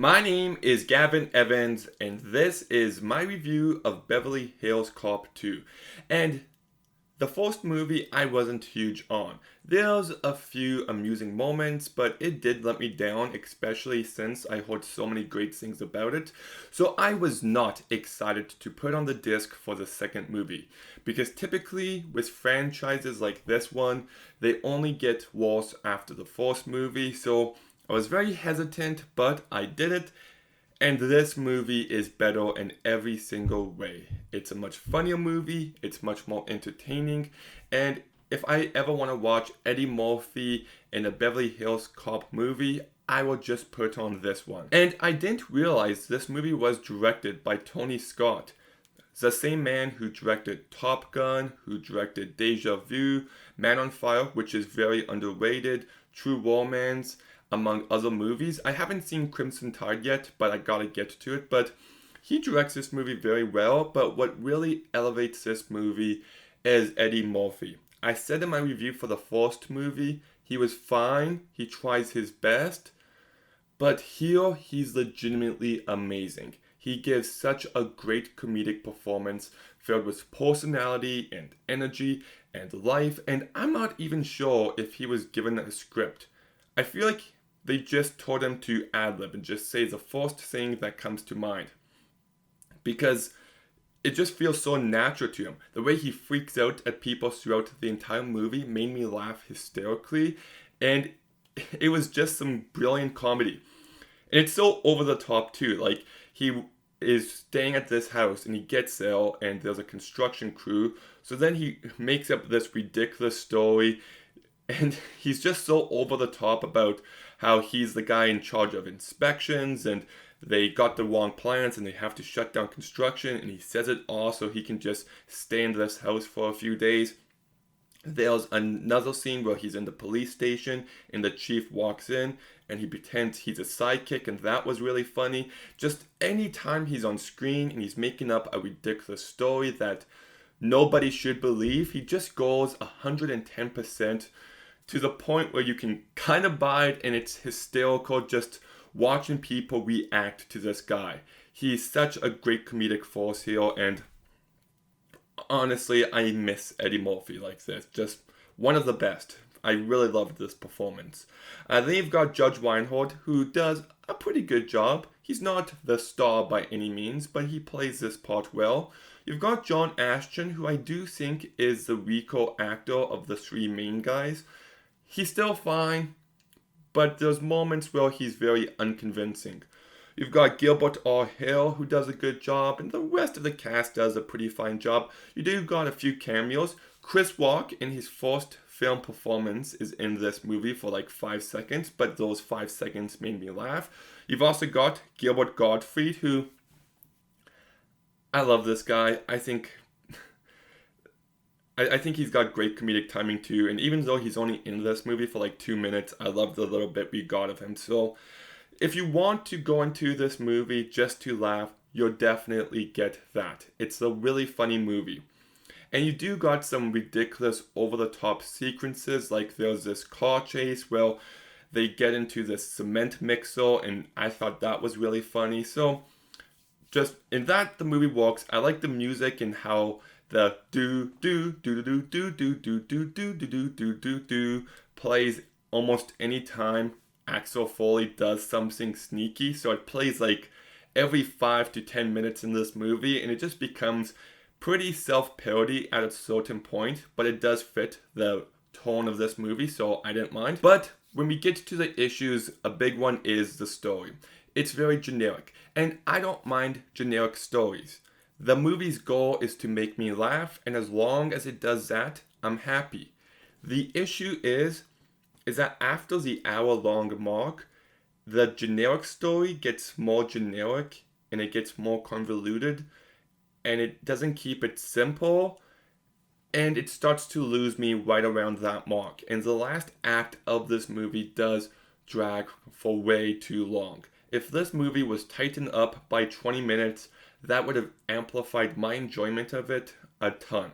My name is Gavin Evans, and this is my review of Beverly Hills Cop 2. And the first movie I wasn't huge on. There's a few amusing moments, but it did let me down, especially since I heard so many great things about it. So I was not excited to put on the disc for the second movie. Because typically, with franchises like this one, they only get worse after the first movie. So I was very hesitant, but I did it. And this movie is better in every single way. It's a much funnier movie, it's much more entertaining, and if I ever want to watch Eddie Murphy in a Beverly Hills Cop movie, I will just put on this one. And I didn't realize this movie was directed by Tony Scott, the same man who directed Top Gun, who directed Deja Vu, Man on Fire, which is very underrated, True Romance, among other movies. I haven't seen Crimson Tide yet, but I gotta get to it. But he directs this movie very well, but what really elevates this movie is Eddie Murphy. I said in my review for the first movie, he was fine, he tries his best, but here he's legitimately amazing. He gives such a great comedic performance filled with personality and energy and life, and I'm not even sure if he was given a script. I feel like they just told him to ad-lib and just say the first thing that comes to mind. Because it just feels so natural to him. The way he freaks out at people throughout the entire movie made me laugh hysterically, and it was just some brilliant comedy. And it's so over the top too. Like, he is staying at this house and he gets there and there's a construction crew. So then he makes up this ridiculous story and he's just so over the top about how he's the guy in charge of inspections and they got the wrong plans and they have to shut down construction, and he says it all so he can just stay in this house for a few days. There's another scene where he's in the police station and the chief walks in and he pretends he's a sidekick, and that was really funny. Just anytime he's on screen and he's making up a ridiculous story that nobody should believe, he just goes 110% to the point where you can kind of buy it, and it's hysterical just watching people react to this guy. He's such a great comedic force here, and honestly, I miss Eddie Murphy like this. Just one of the best. I really loved this performance. Then you've got Judge Reinhold, who does a pretty good job. He's not the star by any means, but he plays this part well. You've got John Ashton, who I do think is the weaker actor of the three main guys. He's still fine, but there's moments where he's very unconvincing. You've got Gilbert R. Hill, who does a good job, and the rest of the cast does a pretty fine job. You do got a few cameos. Chris Rock, in his first film performance, is in this movie for like 5 seconds, but those 5 seconds made me laugh. You've also got Gilbert Gottfried, who... I love this guy. I think he's got great comedic timing too, and even though he's only in this movie for like 2 minutes, I love the little bit we got of him. So if you want to go into this movie just to laugh, you'll definitely get that. It's a really funny movie. And you do got some ridiculous over-the-top sequences, like there's this car chase where they get into this cement mixer, and I thought that was really funny. So just in that, the movie works. I like the music and how the do do do do do do do do do do do do do do plays almost any time Axel Foley does something sneaky. So it plays like every 5 to 10 minutes in this movie, and it just becomes pretty self-parody at a certain point, but it does fit the tone of this movie, so I didn't mind. But when we get to the issues, a big one is the story. It's very generic, and I don't mind generic stories. The movie's goal is to make me laugh, and as long as it does that, I'm happy. The issue is that after the hour-long mark, the generic story gets more generic, and it gets more convoluted, and it doesn't keep it simple, and it starts to lose me right around that mark. And the last act of this movie does drag for way too long. If this movie was tightened up by 20 minutes, that would have amplified my enjoyment of it a ton.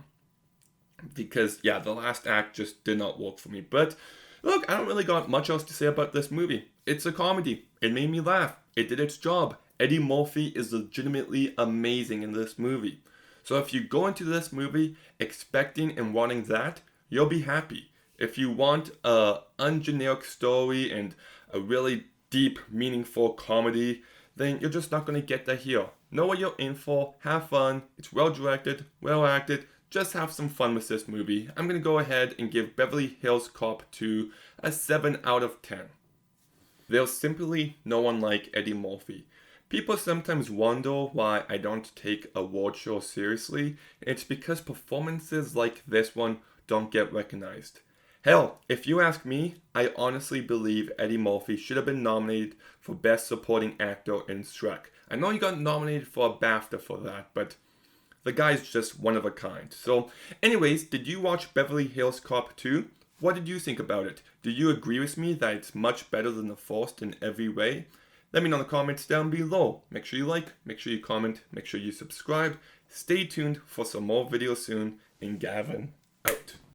Because, yeah, the last act just did not work for me. But, look, I don't really got much else to say about this movie. It's a comedy. It made me laugh. It did its job. Eddie Murphy is legitimately amazing in this movie. So if you go into this movie expecting and wanting that, you'll be happy. If you want a ungeneric story and a really deep, meaningful comedy, then you're just not going to get that here. Know what you're in for, have fun, it's well directed, well acted, just have some fun with this movie. I'm going to go ahead and give Beverly Hills Cop 2 a 7 out of 10. There's simply no one like Eddie Murphy. People sometimes wonder why I don't take award shows seriously, and it's because performances like this one don't get recognized. Hell, if you ask me, I honestly believe Eddie Murphy should have been nominated for Best Supporting Actor in Shrek. I know he got nominated for a BAFTA for that, but the guy's just one of a kind. So, anyways, did you watch Beverly Hills Cop 2? What did you think about it? Do you agree with me that it's much better than the first in every way? Let me know in the comments down below. Make sure you like, make sure you comment, make sure you subscribe. Stay tuned for some more videos soon. And Gavin.